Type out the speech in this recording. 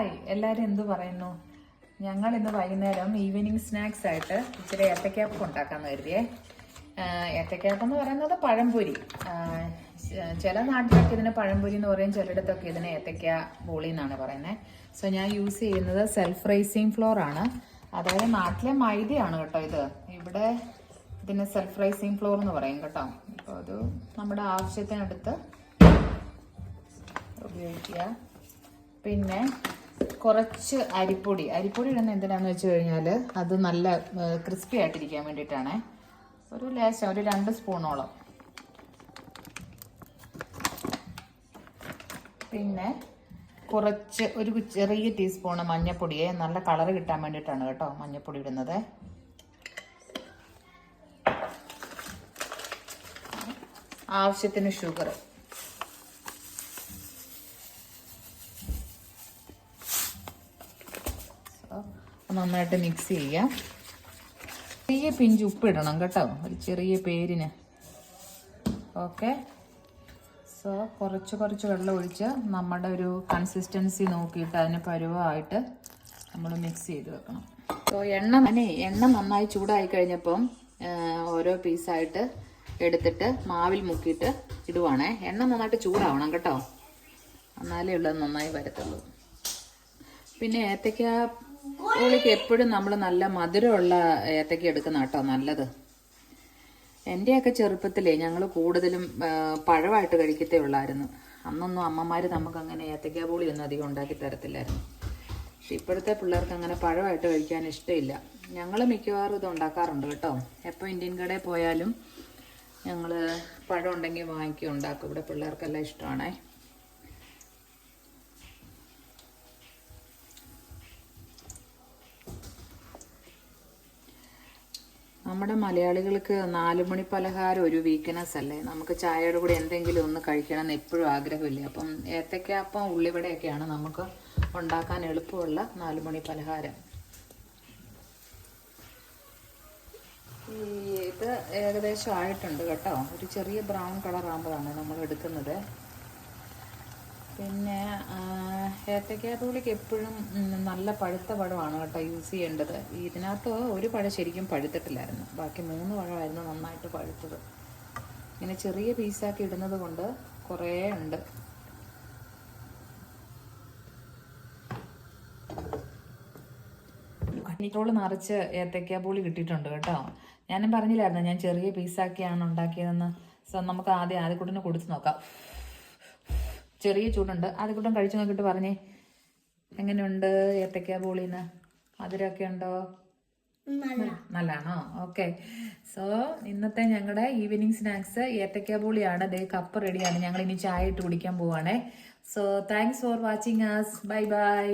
Hi, എല്ലാവരും എന്ത് പറയുന്നു? ഞങ്ങൾ ഇന്ന് വൈകുന്നേരം ഈവനിങ് സ്നാക്സ് ആയിട്ട് ഇച്ചിരി ഏത്തക്കാപ്പം ഉണ്ടാക്കാമെന്ന് കരുതിയേ. ഏത്തക്കാപ്പം എന്ന് പറയുന്നത് പഴംപൊരി. ചില നാട്ടിലൊക്കെ ഇതിന് പഴംപൊരി എന്ന് പറയും, ചിലയിടത്തൊക്കെ ഇതിന് ഏത്തക്ക ബോളി എന്നാണ് പറയുന്നത്. സോ ഞാൻ യൂസ് ചെയ്യുന്നത് സെൽഫ് റൈസിങ് ഫ്ലോർ ആണ്. അതായത് നാട്ടിലെ മൈദയാണ് കേട്ടോ ഇത്. ഇവിടെ ഇതിന് സെൽഫ് റൈസിങ് ഫ്ലോർ എന്ന് പറയും കേട്ടോ. അപ്പോൾ അത് നമ്മുടെ ആവശ്യത്തിനടുത്ത് ഉപയോഗിക്കുക. പിന്നെ കുറച്ച് അരിപ്പൊടി ഇടുന്ന എന്തിനാന്ന് വെച്ച് കഴിഞ്ഞാൽ അത് നല്ല ക്രിസ്പി ആയിട്ടിരിക്കാൻ വേണ്ടിയിട്ടാണ്. ഒരു ലേശം, ഒരു 2 സ്പൂണോളം. പിന്നെ കുറച്ച് ഒരു ചെറിയ ടീസ്പൂണ് മഞ്ഞൾപ്പൊടിയെ നല്ല കളർ കിട്ടാൻ വേണ്ടിയിട്ടാണ് കേട്ടോ മഞ്ഞൾപ്പൊടി ഇടുന്നത്. ആവശ്യത്തിന് ഷുഗർ. നന്നായിട്ട് മിക്സ് ചെയ്യാം. ചെറിയ പിഞ്ച് ഉപ്പ് ഇടണം കേട്ടോ, ഒരു ചെറിയ പേരിന്. ഓക്കെ. സോ കുറച്ച് വെള്ളം ഒഴിച്ച് നമ്മുടെ ഒരു കൺസിസ്റ്റൻസി നോക്കിയിട്ട് അതിന് പരുവമായിട്ട് നമ്മൾ മിക്സ് ചെയ്ത് വെക്കണം. സോ എണ്ണ നന്നായി ചൂടായി കഴിഞ്ഞപ്പം ഓരോ പീസായിട്ട് എടുത്തിട്ട് മാവിൽ മുക്കിയിട്ട് ഇടുവാണേ. എണ്ണ നന്നായിട്ട് ചൂടാവണം കേട്ടോ, എന്നാലേ ഉള്ളത് നന്നായി വരത്തുള്ളൂ. പിന്നെ ഏത്തക്ക ബോളിക്ക് എപ്പോഴും നമ്മൾ നല്ല മധുരമുള്ള ഏത്തക്ക എടുക്കുന്ന കേട്ടോ നല്ലത്. എൻ്റെയൊക്കെ ചെറുപ്പത്തിലേ ഞങ്ങൾ കൂടുതലും പഴമായിട്ട് കഴിക്കത്തേ ഉള്ളായിരുന്നു. അന്നൊന്നും അമ്മമാർ നമുക്കങ്ങനെ ഏത്തക്ക ബോളിയൊന്നും അധികം ഉണ്ടാക്കി തരത്തില്ലായിരുന്നു. പക്ഷെ ഇപ്പോഴത്തെ പിള്ളേർക്ക് അങ്ങനെ പഴമായിട്ട് കഴിക്കാൻ ഇഷ്ടമില്ല. ഞങ്ങൾ മിക്കവാറും ഇത് ഉണ്ടാക്കാറുണ്ട് കേട്ടോ. എപ്പോൾ ഇന്ത്യൻ കടയിൽ പോയാലും ഞങ്ങൾ പഴം ഉണ്ടെങ്കിൽ വാങ്ങിക്കി ഉണ്ടാക്കും. ഇവിടെ പിള്ളേർക്കെല്ലാം ഇഷ്ടമാണേ. നമ്മുടെ മലയാളികൾക്ക് 4 മണി പലഹാരം ഒരു വീക്ക്നെസ് അല്ലേ. നമുക്ക് ചായയുടെ കൂടെ എന്തെങ്കിലും ഒന്ന് കഴിക്കണം എന്ന് എപ്പോഴും ആഗ്രഹമില്ലേ. അപ്പം ഏത്തക്കാപ്പം ഉള്ളിവടയൊക്കെയാണ് നമുക്ക് ഉണ്ടാക്കാൻ എളുപ്പമുള്ള 4 മണി പലഹാരം. ഇത് ഏകദേശം ആയിട്ടുണ്ട് കേട്ടോ. ഒരു ചെറിയ ബ്രൗൺ കളർ ആകുമ്പോഴാണ് നമ്മൾ എടുക്കുന്നത്. പിന്നെ ഏത്തക്ക ബോളിക്ക് എപ്പോഴും നല്ല പഴുത്ത പഴമാണ് കേട്ടോ യൂസ് ചെയ്യേണ്ടത്. ഇതിനകത്ത് ഒരു പഴം ശരിക്കും പഴുത്തിട്ടില്ലായിരുന്നു, ബാക്കി 3 പഴമായിരുന്നു നന്നായിട്ട് പഴുത്തത്. ഇങ്ങനെ ചെറിയ പീസാക്കി ഇടുന്നത് കൊണ്ട് കുറേ ഉണ്ട്. കണ്ണിക്കോള് നിറച്ച് ഏത്തക്ക ബോളി കിട്ടിയിട്ടുണ്ട് കേട്ടോ. ഞാനും പറഞ്ഞില്ലായിരുന്നു ഞാൻ ചെറിയ പീസാക്കിയാണ് ഉണ്ടാക്കിയതെന്ന്. സോ നമുക്ക് ആദ്യക്കൂട്ടിന് കൊടുത്ത് നോക്കാം. ചെറിയ ചൂടുണ്ട്. ആദ്യക്കൂട്ടം കഴിച്ചു നോക്കിയിട്ട് പറഞ്ഞേ എങ്ങനെയുണ്ട് ഏത്തക്ക ബോളിന്ന്. മധുരമൊക്കെ ഉണ്ടോ? നല്ലതാണോ? ഓക്കെ. സോ ഇന്നത്തെ ഞങ്ങളുടെ ഈവനിങ് സ്നാക്സ് ഏത്തക്ക ബോളിയാണ്. ദേ കപ്പ് റെഡിയാണ്. ഞങ്ങൾ ഇനി ചായ ഇട്ട് കുടിക്കാൻ പോവാണേ. So thanks for watching us. Bye by.